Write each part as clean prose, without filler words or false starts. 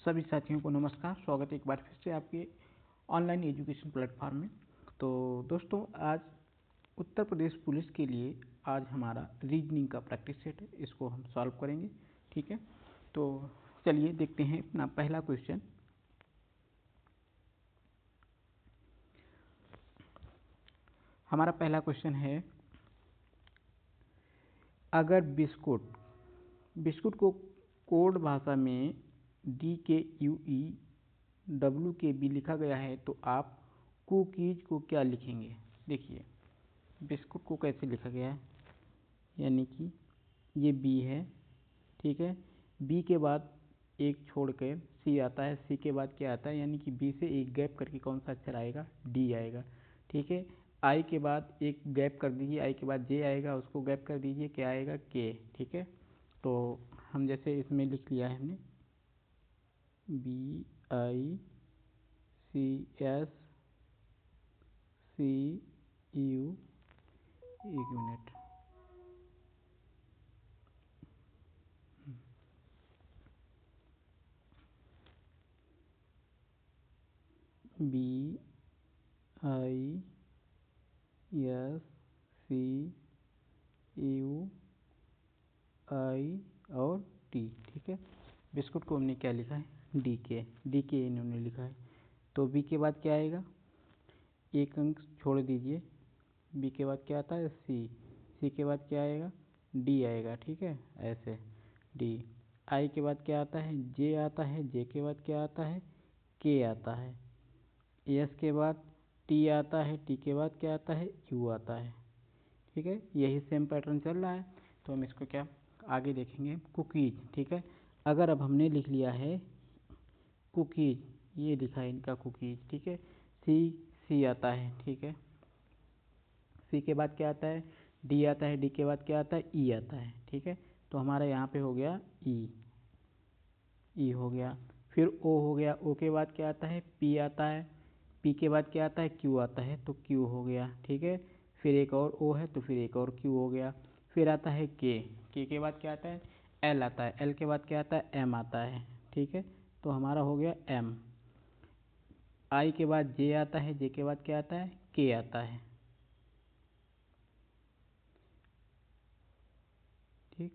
सभी साथियों को नमस्कार। स्वागत है एक बार फिर से आपके ऑनलाइन एजुकेशन प्लेटफॉर्म में। तो दोस्तों, आज उत्तर प्रदेश पुलिस के लिए आज हमारा रीजनिंग का प्रैक्टिस सेट है, इसको हम सॉल्व करेंगे। ठीक है, तो चलिए देखते हैं अपना पहला क्वेश्चन। हमारा पहला क्वेश्चन है, अगर बिस्कुट को कोड भाषा में DKUEWKB लिखा गया है तो आप कुकीज को क्या लिखेंगे। देखिए बिस्कुट को कैसे लिखा गया है, यानी कि ये बी है, ठीक है। बी के बाद एक छोड़कर सी आता है, सी के बाद क्या आता है, यानी कि बी से एक गैप करके कौन सा अक्षर आएगा, डी आएगा, ठीक है। आई के बाद एक गैप कर दीजिए, आई के बाद जे आएगा, उसको गैप कर दीजिए, क्या आएगा, के, ठीक है। तो हम जैसे इसमें लिख लिया है हमने BICSCU, एक मिनट, BISCUI और टी, ठीक है। बिस्कुट को हमने क्या लिखा है, डी के इन्होंने लिखा है। तो बी के बाद क्या आएगा, एक अंक छोड़ दीजिए, बी के बाद क्या आता है, सी के बाद क्या आएगा, डी आएगा, ठीक है, ऐसे डी। आई के बाद क्या आता है, जे आता है, जे के बाद क्या आता है, के आता है। एस के बाद टी आता है, टी के बाद क्या आता है, यू आता है, ठीक है। यही सेम पैटर्न चल रहा है। तो हम इसको क्या आगे देखेंगे, कुकीज, ठीक है। अगर अब हमने लिख लिया है कुकीज, ये लिखा है इनका कुकीज, ठीक है। सी आता है, ठीक है। सी के बाद क्या आता है, डी आता है, डी के बाद क्या आता है, ई आता है, ठीक है। तो हमारा यहाँ पे हो गया ई हो गया। फिर ओ हो गया, ओ के बाद क्या आता है, पी आता है, पी के बाद क्या आता है, क्यू आता है, तो क्यू हो गया, ठीक है। फिर एक और ओ है तो फिर एक और क्यू हो गया। फिर आता है के के बाद क्या आता है, एल आता है, एल के बाद क्या आता है, एम आता है, ठीक है। तो हमारा हो गया एम। आई के बाद जे आता है, जे के बाद क्या आता है, के आता है, ठीक,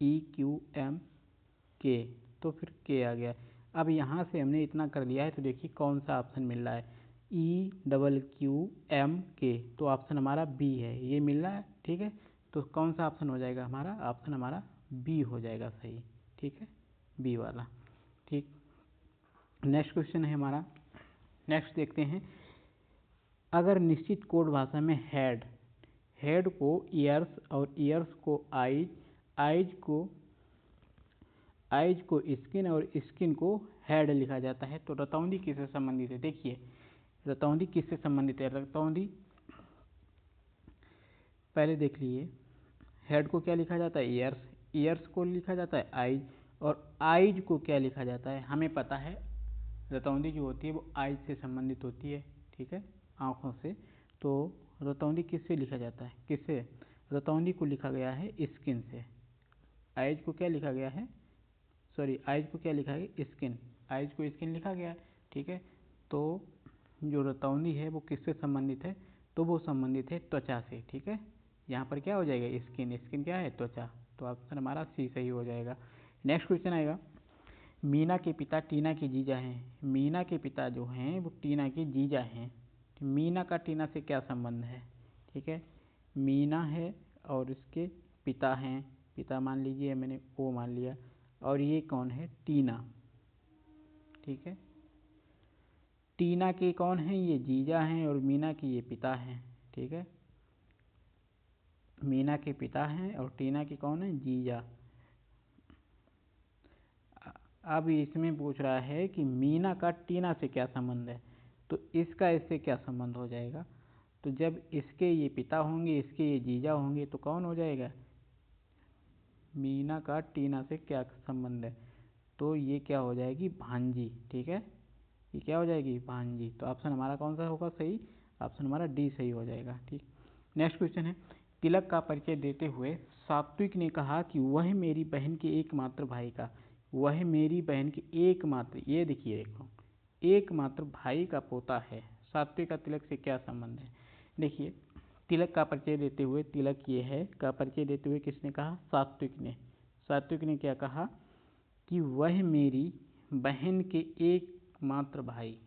EQM K, तो फिर के आ गया। अब यहाँ से हमने इतना कर लिया है, तो देखिए कौन सा ऑप्शन मिल रहा है, EQQMK, तो ऑप्शन हमारा बी है, ये मिल रहा है, ठीक है। तो कौन सा ऑप्शन हो जाएगा हमारा, ऑप्शन हमारा बी हो जाएगा सही, ठीक है, बी वाला, ठीक। नेक्स्ट क्वेश्चन है हमारा, नेक्स्ट देखते हैं। अगर निश्चित कोड भाषा में हेड को ईयर्स और ईयर्स को आइज को स्किन और स्किन को हेड लिखा जाता है, तो रतौंधी किससे संबंधित है। देखिए रतौंधी किससे संबंधित है, रतौंधी पहले देख लीजिए, हेड को क्या लिखा जाता है, ईयर्स, ईयर्स को लिखा जाता है आइज, और आइज को क्या लिखा जाता है, हमें पता है रतौंधी जो होती है वो आइज से संबंधित होती है, ठीक है, आँखों से। तो रतौंधी किससे लिखा जाता है, किससे, रतौंधी को लिखा गया है स्किन से। आइज को क्या लिखा गया है, सॉरी आइज को क्या लिखा है, स्किन, आइज को स्किन लिखा गया है, ठीक है। तो जो रतौंधी है वो किससे संबंधित है, तो वो संबंधित है त्वचा से, ठीक है। यहाँ पर क्या हो जाएगा, स्किन, स्किन क्या है, त्वचा, तो ऑप्शन हमारा सी सही हो जाएगा। नेक्स्ट क्वेश्चन आएगा, मीना के पिता टीना के जीजा हैं, मीना के पिता जो हैं वो टीना के जीजा हैं, तो मीना का टीना से क्या संबंध है, ठीक है। मीना है और इसके पिता हैं, पिता मान लीजिए, मैंने ओ मान लिया, और ये कौन है, टीना, ठीक है। टीना के कौन हैं, ये जीजा हैं, और मीना के ये पिता हैं, ठीक है। मीना के पिता हैं और टीना के कौन है, जीजा। अब इसमें पूछ रहा है कि मीना का टीना से क्या संबंध है, तो इसका इससे क्या संबंध हो जाएगा, तो जब इसके ये पिता होंगे, इसके ये जीजा होंगे, तो कौन हो जाएगा, मीना का टीना से क्या संबंध है, तो ये क्या हो जाएगी, भांजी, ठीक है, ये क्या हो जाएगी, भांजी। तो ऑप्शन हमारा कौन सा होगा सही, ऑप्शन हमारा डी सही हो जाएगा, ठीक। नेक्स्ट क्वेश्चन है, तिलक का परिचय देते हुए सात्विक ने कहा कि वह मेरी बहन के एकमात्र भाई का वह मेरी बहन के एकमात्र, ये देखिए एकमात्र भाई का पोता है। सात्विक का तिलक से क्या संबंध है? देखिए, तिलक का परिचय देते हुए, तिलक ये है का परिचय देते हुए किसने कहा? सात्विक ने। सात्विक ने क्या कहा कि वह मेरी बहन के एकमात्र भाई।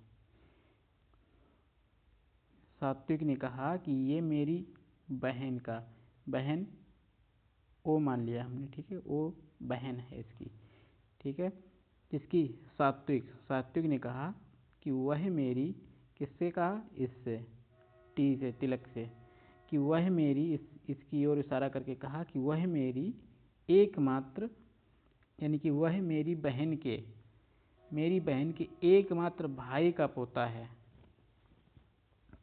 सात्विक ने कहा कि ये मेरी बहन का, बहन ओ मान लिया हमने, ठीक है, ओ बहन है इसकी, ठीक है, किसकी? सात्विक ने कहा कि वह मेरी, किससे कहा? इससे, टी से, तिलक से, कि वह मेरी, इसकी ओर इशारा करके कहा कि वह मेरी एकमात्र, यानी कि वह मेरी बहन के एकमात्र भाई का पोता है,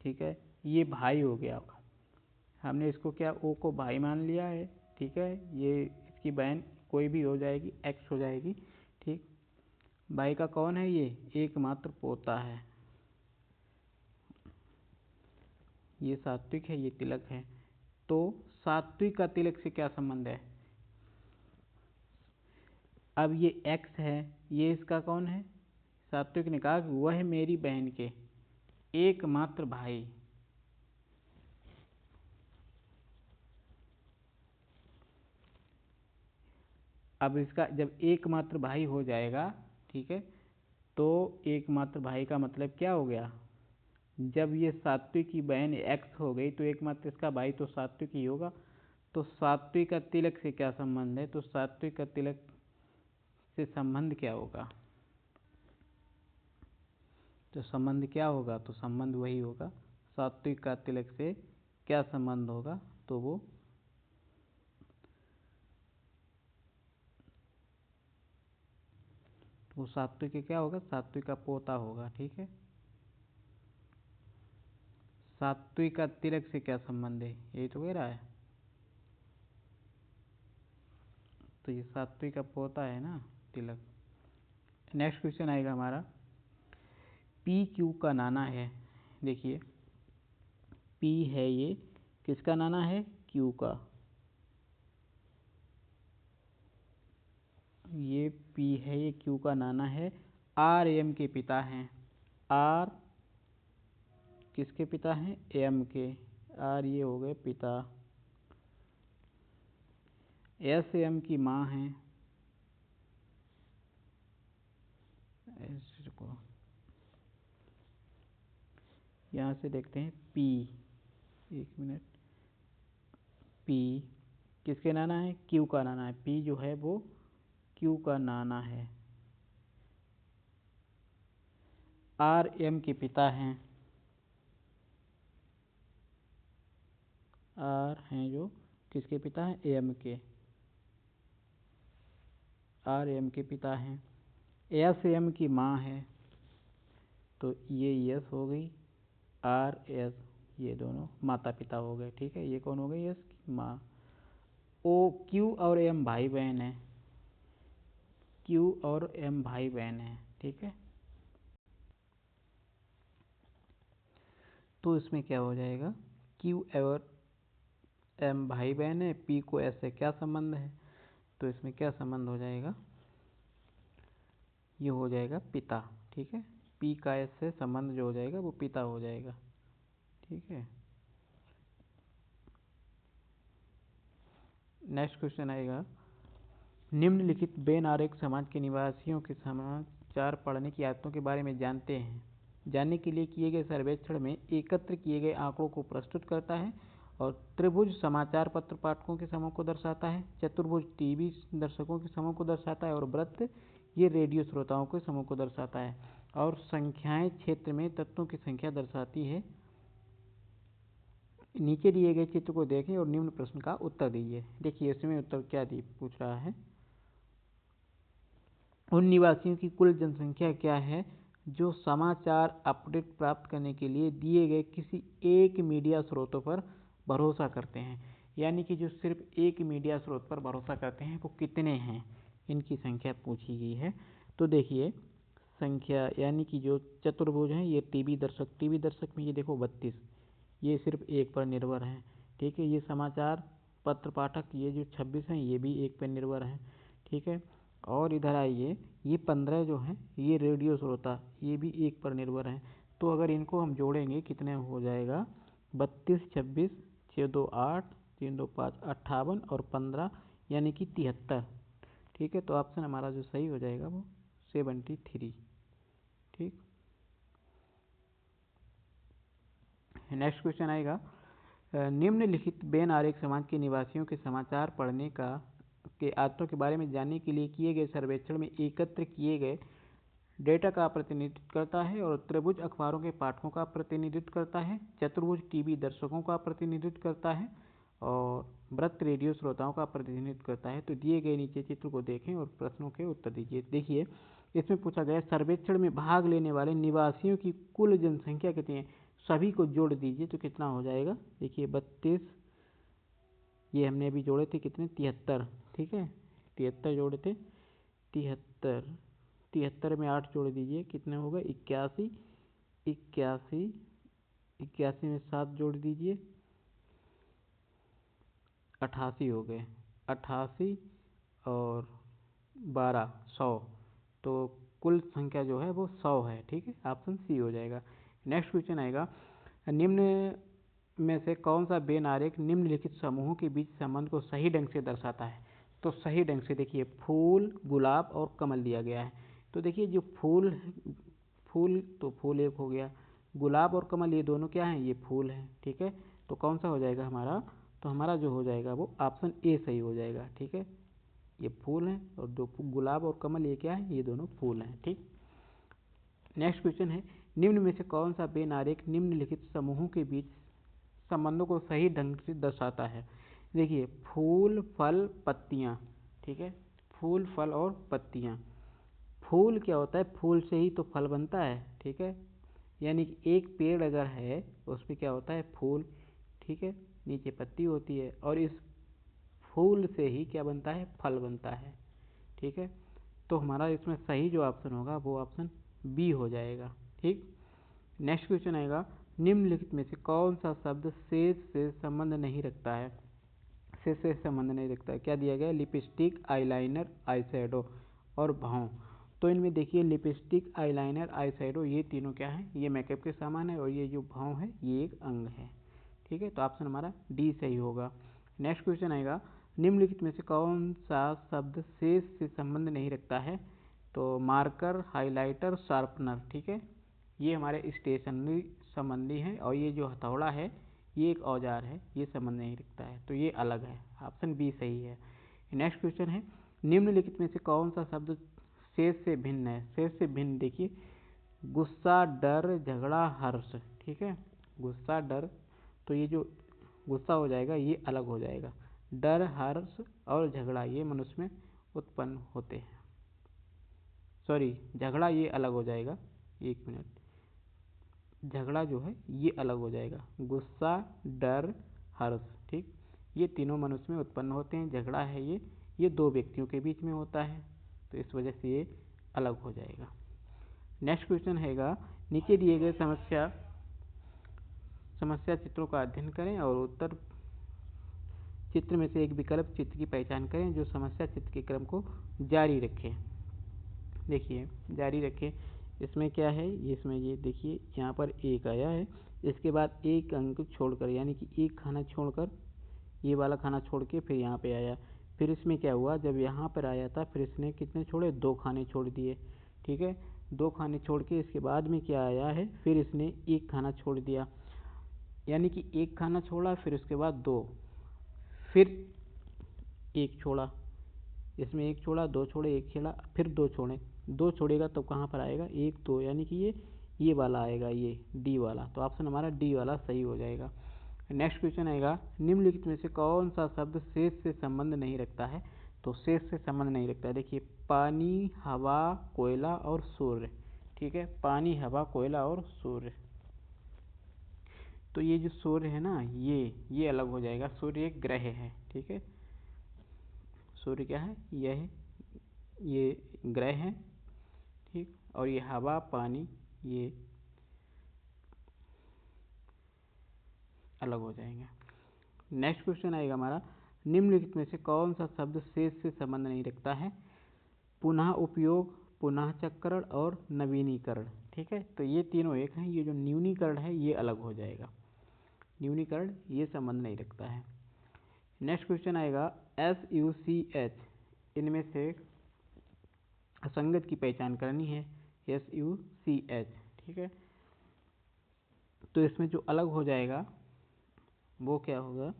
ठीक है। ये भाई हो गया, हमने इसको क्या, ओ को भाई मान लिया है, ठीक है। ये इसकी बहन कोई भी हो जाएगी, एक्स हो जाएगी, ठीक। भाई का कौन है? ये एकमात्र पोता है। ये सात्विक है, ये तिलक है। तो सात्विक का तिलक से क्या संबंध है? अब ये एक्स है, ये इसका कौन है? सात्विक ने कहा कि वह मेरी बहन के एकमात्र भाई, अब इसका जब एकमात्र भाई हो जाएगा, ठीक है, तो एकमात्र भाई का मतलब क्या हो गया? जब ये सात्विक की बहन एक्स हो गई तो एकमात्र इसका भाई तो सात्विक ही होगा। तो सात्विक का तिलक से क्या संबंध है? तो सात्विक का तिलक से संबंध क्या होगा? तो संबंध क्या होगा? तो संबंध वही होगा, सात्विक का तिलक से क्या संबंध होगा? तो वो सात्विक क्या होगा? सात्विक का पोता होगा, ठीक है। सात्विक का तिलक से क्या संबंध है? यही तो कह रहा है। तो ये सात्विक का पोता है ना, तिलक। नेक्स्ट क्वेश्चन आएगा हमारा, पी क्यू का नाना है। देखिए, पी है ये किसका नाना है? क्यू का। ये पी है, ये क्यू का नाना है, आर एम के पिता हैं। आर किसके पिता हैं? एम के। आर ये हो गए पिता। एस एम की माँ हैं। को यहाँ से देखते हैं पी, एक मिनट, पी किसके नाना है? क्यू का नाना है। पी जो है वो क्यू का नाना है। आर एम के पिता हैं। आर हैं जो किसके पिता हैं? एम के। आर एम के पिता हैं। एस एम की माँ है, तो ये यस हो गई, आर एस ये दोनों माता पिता हो गए, ठीक है। ये कौन हो गई? यस की माँ। ओ क्यू और एम भाई बहन है, क्यू और एम भाई बहन है, ठीक है। तो इसमें क्या हो जाएगा? क्यू और एम भाई बहन है, पी को एस से क्या संबंध है? तो इसमें क्या संबंध हो जाएगा? ये हो जाएगा पिता, ठीक है। पी का एस से संबंध जो हो जाएगा वो पिता हो जाएगा, ठीक है। नेक्स्ट क्वेश्चन आएगा, निम्नलिखित बेन आरेख समाज के निवासियों के समाचार पढ़ने की आदतों के बारे में जानने के लिए किए गए सर्वेक्षण में एकत्र किए गए आंकड़ों को प्रस्तुत करता है। और त्रिभुज समाचार पत्र पाठकों के समूह को दर्शाता है, चतुर्भुज टीवी दर्शकों के समूह को दर्शाता है, और वृत्त ये रेडियो श्रोताओं के समूह को दर्शाता है। और संख्याएं क्षेत्र में तत्वों की संख्या दर्शाती है। नीचे दिए गए चित्र को देखें और निम्न प्रश्न का उत्तर दीजिए। देखिए, इसमें उत्तर क्या पूछ रहा है, उन निवासियों की कुल जनसंख्या क्या है जो समाचार अपडेट प्राप्त करने के लिए दिए गए किसी एक मीडिया स्रोतों पर भरोसा करते हैं। यानी कि जो सिर्फ एक मीडिया स्रोत पर भरोसा करते हैं वो कितने हैं, इनकी संख्या पूछी गई है। तो देखिए, संख्या यानी कि जो चतुर्भुज हैं, ये टीवी दर्शक में ये देखो 32, ये सिर्फ एक पर निर्भर हैं, ठीक है। ये समाचार पत्र पाठक ये जो 26 हैं, ये भी एक पर निर्भर हैं, ठीक है। और इधर आइए, ये 15 जो हैं ये रेडियो श्रोता, ये भी 1 पर निर्भर हैं। तो अगर इनको हम जोड़ेंगे कितने हो जाएगा, 32, 26, 6 2 8, 3 2 5 58 और 15 यानी कि 73। ठीक है, तो ऑप्शन हमारा जो सही हो जाएगा वो 73। ठीक, नेक्स्ट क्वेश्चन आएगा, निम्नलिखित बेन आरेख समाज के निवासियों के समाचार पढ़ने का के आदतों के बारे में जानने के लिए किए गए सर्वेक्षण में एकत्र किए गए डेटा का प्रतिनिधित्व करता है, और त्रिभुज अखबारों के पाठकों का प्रतिनिधित्व करता है, चतुर्भुज टीवी दर्शकों का प्रतिनिधित्व करता है, और वृत्त रेडियो श्रोताओं का प्रतिनिधित्व करता है। तो दिए गए नीचे चित्र को देखें और प्रश्नों के उत्तर दीजिए। देखिए, इसमें पूछा गया सर्वेक्षण में भाग लेने वाले निवासियों की कुल जनसंख्या कितनी है, सभी को जोड़ दीजिए तो कितना हो जाएगा। देखिए 32, ये हमने अभी जोड़े थे कितने, 73। ठीक है, 73 जोड़े थे, 73, 73 में 8 जोड़ दीजिए कितने होगा, 81, 81, 81 में 7 जोड़ दीजिए 88 हो गए, 88 और 12 100। तो कुल संख्या जो है वो 100 है। ठीक है, ऑप्शन सी हो जाएगा। नेक्स्ट क्वेश्चन आएगा, निम्न में से कौन सा बेन आरेख निम्नलिखित समूहों के बीच संबंध को सही ढंग से दर्शाता है। तो सही ढंग से देखिए, फूल, गुलाब और कमल दिया गया है। तो देखिए जो फूल, फूल तो फूल एक हो गया, गुलाब और कमल ये दोनों क्या हैं, ये फूल हैं। ठीक है, तो कौन सा हो जाएगा हमारा, तो हमारा जो हो जाएगा वो ऑप्शन ए सही हो जाएगा। ठीक है, ये फूल हैं और दो गुलाब और कमल ये क्या है, ये दोनों फूल हैं। ठीक, नेक्स्ट क्वेश्चन है, निम्न में से कौन सा बेन आरेख निम्नलिखित समूहों के बीच संबंधों को सही ढंग से दर्शाता है। देखिए फूल, फल, पत्तियाँ। ठीक है, फूल, फल और पत्तियाँ। फूल क्या होता है, फूल से ही तो फल बनता है। ठीक है, यानी कि एक पेड़ अगर है उसमें क्या होता है, फूल। ठीक है, नीचे पत्ती होती है और इस फूल से ही क्या बनता है, फल बनता है। ठीक है, तो हमारा इसमें सही जो ऑप्शन होगा वो ऑप्शन बी हो जाएगा। ठीक, नेक्स्ट क्वेश्चन आएगा, निम्नलिखित में से कौन सा शब्द शेष से संबंध नहीं रखता है। शेष से संबंध नहीं रखता है, क्या दिया गया है, लिपस्टिक, आईलाइनर, आई शैडो और भाव। तो इनमें देखिए लिपस्टिक, आईलाइनर, आई शैडो ये तीनों क्या है, ये मेकअप के सामान है, और ये जो भाव है ये एक अंग है। ठीक है, तो ऑप्शन हमारा डी सही होगा। नेक्स्ट क्वेश्चन आएगा, निम्नलिखित में से कौन सा शब्द शेष से संबंध नहीं रखता है। तो मार्कर, हाइलाइटर, शार्पनर। ठीक है, ये हमारे स्टेशनरी संबंधी हैं, और ये जो हथौड़ा है ये एक औजार है, ये संबंध नहीं रखता है, तो ये अलग है। ऑप्शन बी सही है। नेक्स्ट क्वेश्चन है, निम्नलिखित में से कौन सा शब्द शेष से भिन्न है। शेष से भिन्न देखिए, गुस्सा, डर, झगड़ा, हर्ष। ठीक है, गुस्सा, डर, तो ये जो गुस्सा हो जाएगा ये अलग हो जाएगा। डर, हर्ष और झगड़ा ये मनुष्य में उत्पन्न होते हैं। सॉरी, झगड़ा ये अलग हो जाएगा, एक मिनट, झगड़ा जो है ये अलग हो जाएगा। गुस्सा, डर, हर्ष, ठीक, ये तीनों मनुष्य में उत्पन्न होते हैं। झगड़ा है ये दो व्यक्तियों के बीच में होता है, तो इस वजह से ये अलग हो जाएगा। नेक्स्ट क्वेश्चन हैगा, नीचे दिए गए समस्या चित्रों का अध्ययन करें और उत्तर चित्र में से एक विकल्प चित्र की पहचान करें जो समस्या चित्र के क्रम को जारी रखे। देखिए जारी रखे, इसमें क्या है, इसमें ये देखिए यहाँ पर एक आया है, इसके बाद एक अंक छोड़कर, यानी कि एक खाना छोड़कर, ये वाला खाना छोड़ के फिर यहाँ पे आया। फिर इसमें क्या हुआ, जब यहाँ पर आया था फिर इसने कितने छोड़े, दो खाने छोड़ दिए। ठीक है, दो खाने छोड़ के इसके बाद में क्या आया है, फिर इसने एक खाना छोड़ दिया, यानी कि एक खाना छोड़ा, फिर उसके बाद दो, फिर एक छोड़ा, इसमें एक छोड़ा, दो छोड़े, एक छोड़ा, फिर दो छोड़े, दो छोड़ेगा तो कहाँ पर आएगा, एक दो, यानी कि ये वाला आएगा, ये डी वाला। तो ऑप्शन हमारा डी वाला सही हो जाएगा। नेक्स्ट क्वेश्चन आएगा, निम्नलिखित में से कौन सा शब्द शेष से संबंध नहीं रखता है। तो शेष से संबंध नहीं रखता है, देखिए पानी, हवा, कोयला और सूर्य। ठीक है, पानी, हवा, कोयला और सूर्य। तो ये जो सूर्य है ना, ये अलग हो जाएगा, सूर्य एक ग्रह है। ठीक है, सूर्य क्या है, ये ग्रह है। ठीक, और ये हवा, पानी ये अलग हो जाएंगे। नेक्स्ट क्वेश्चन आएगा हमारा, निम्नलिखित में से कौन सा शब्द शेष से संबंध नहीं रखता है। पुनः उपयोग, पुनः चक्रण और नवीनीकरण। ठीक है, तो ये तीनों एक हैं। ये जो न्यूनीकरण है ये अलग हो जाएगा। न्यूनीकरण ये संबंध नहीं रखता है। नेक्स्ट क्वेश्चन आएगा SUCH, इनमें से असंगत की पहचान करनी है। SUCH, ठीक है, तो इसमें जो अलग हो जाएगा वो क्या होगा?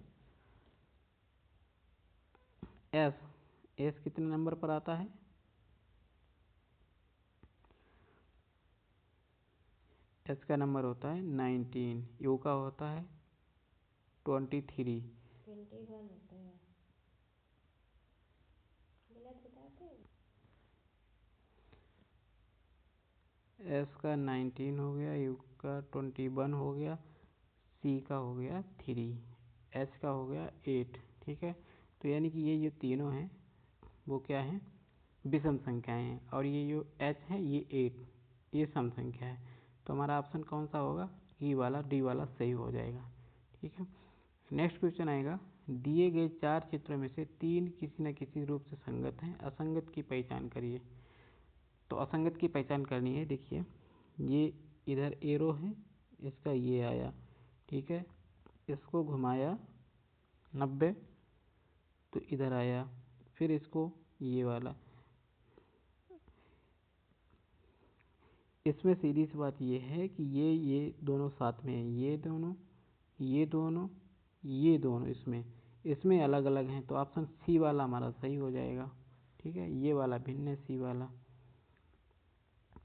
एस कितने नंबर पर आता है? एस का नंबर होता है 19, यू का होता है 23, एस का 19 हो गया, यू का 21 हो गया, सी का हो गया 3, एच का हो गया 8। ठीक है, तो यानी कि ये जो तीनों हैं वो क्या हैं? विषम संख्याएं हैं। और ये जो एच है ये 8, ये सम संख्या है। तो हमारा ऑप्शन कौन सा होगा? ई वाला, डी वाला सही हो जाएगा। ठीक है, नेक्स्ट क्वेश्चन आएगा, दिए गए 4 चित्रों में से 3 किसी न किसी रूप से संगत हैं, असंगत की पहचान करिए। तो असंगत की पहचान करनी है। देखिए, ये इधर एरो है, इसका ये आया, ठीक है, इसको घुमाया 90 तो इधर आया, फिर इसको ये वाला। इसमें सीधी सी बात ये है कि ये दोनों साथ में है, ये दोनों, ये दोनों, ये दोनों इसमें इसमें अलग अलग हैं। तो ऑप्शन सी वाला हमारा सही हो जाएगा। ठीक है, ये वाला भिन्न है, सी वाला।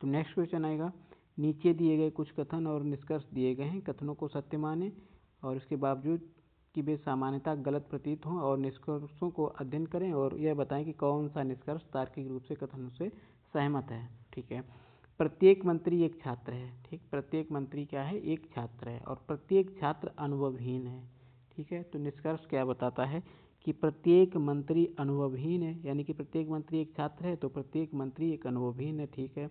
तो नेक्स्ट क्वेश्चन आएगा, नीचे दिए गए कुछ कथन और निष्कर्ष दिए गए हैं, कथनों को सत्य माने और इसके बावजूद कि वे सामान्यतः गलत प्रतीत हों, और निष्कर्षों को अध्ययन करें और यह बताएं कि कौन सा निष्कर्ष तार्किक रूप से कथनों से सहमत है। ठीक है, प्रत्येक मंत्री एक छात्र है। ठीक, प्रत्येक मंत्री क्या है? एक छात्र है, और प्रत्येक छात्र अनुभवहीन है। ठीक है, तो निष्कर्ष क्या बताता है कि प्रत्येक मंत्री अनुभवहीन है, यानी कि प्रत्येक मंत्री एक छात्र है तो प्रत्येक मंत्री एक अनुभवहीन है। ठीक है,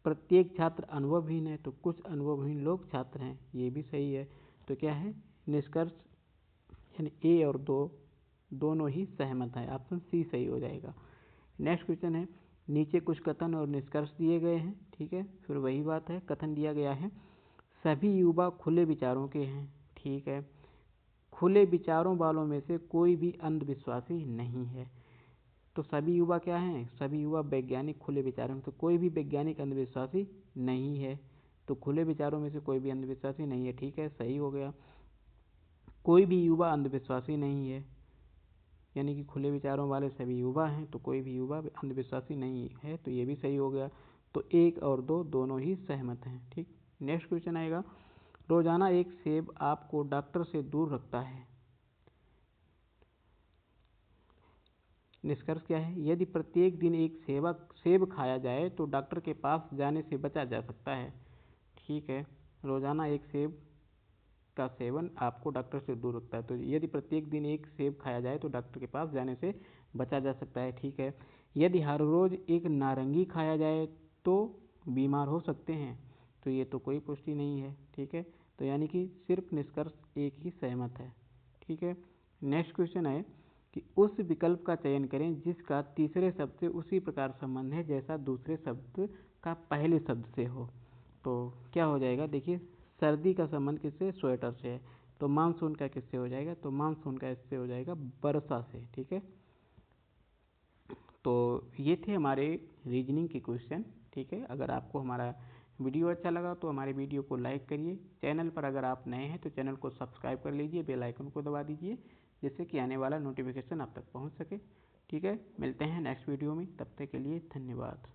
प्रत्येक छात्र अनुभवहीन है तो कुछ अनुभवहीन लोग छात्र हैं, ये भी सही है। तो क्या है निष्कर्ष? यानी ए और दो दोनों ही सहमत हैं, ऑप्शन सी सही हो जाएगा। नेक्स्ट क्वेश्चन है, नीचे कुछ कथन और निष्कर्ष दिए गए हैं। ठीक है, फिर वही बात है, कथन दिया गया है, सभी युवा खुले विचारों के हैं। ठीक है, खुले विचारों वालों में से कोई भी अंधविश्वासी नहीं है। तो सभी युवा क्या हैं? सभी युवा वैज्ञानिक खुले विचारों में, तो कोई भी वैज्ञानिक अंधविश्वासी नहीं है। तो खुले विचारों में से कोई भी अंधविश्वासी नहीं है। ठीक है, सही हो गया। कोई भी युवा अंधविश्वासी नहीं है, यानी कि खुले विचारों वाले सभी युवा हैं, तो कोई भी युवा अंधविश्वासी नहीं है, तो ये भी सही हो गया। तो एक और दो दोनों ही सहमत हैं। ठीक, नेक्स्ट क्वेश्चन आएगा, रोजाना एक सेब आपको डॉक्टर से दूर रखता है। निष्कर्ष क्या है? यदि प्रत्येक दिन एक सेब खाया जाए तो डॉक्टर के पास जाने से बचा जा सकता है। ठीक है, रोजाना एक सेब का सेवन आपको डॉक्टर से दूर रखता है, तो यदि प्रत्येक दिन एक सेब खाया जाए तो डॉक्टर के पास जाने से बचा जा सकता है। ठीक है, यदि हर रोज एक नारंगी खाया जाए तो बीमार हो सकते हैं, तो ये तो कोई पुष्टि नहीं है। ठीक है, तो यानी कि सिर्फ निष्कर्ष एक ही सहमत है। ठीक है, नेक्स्ट क्वेश्चन है कि उस विकल्प का चयन करें जिसका तीसरे शब्द से उसी प्रकार संबंध है जैसा दूसरे शब्द का पहले शब्द से हो। तो क्या हो जाएगा? देखिए, सर्दी का संबंध किससे? स्वेटर से है, तो मानसून का किससे हो जाएगा? तो मानसून का इससे हो जाएगा वर्षा से। ठीक है, तो ये थे हमारे रीजनिंग के क्वेश्चन। ठीक है, अगर आपको हमारा वीडियो अच्छा लगा तो हमारे वीडियो को लाइक करिए। चैनल पर अगर आप नए हैं तो चैनल को सब्सक्राइब कर लीजिए, बेल आइकन को दबा दीजिए, जिससे कि आने वाला नोटिफिकेशन आप तक पहुंच सके। ठीक है, मिलते हैं नेक्स्ट वीडियो में, तब तक के लिए धन्यवाद।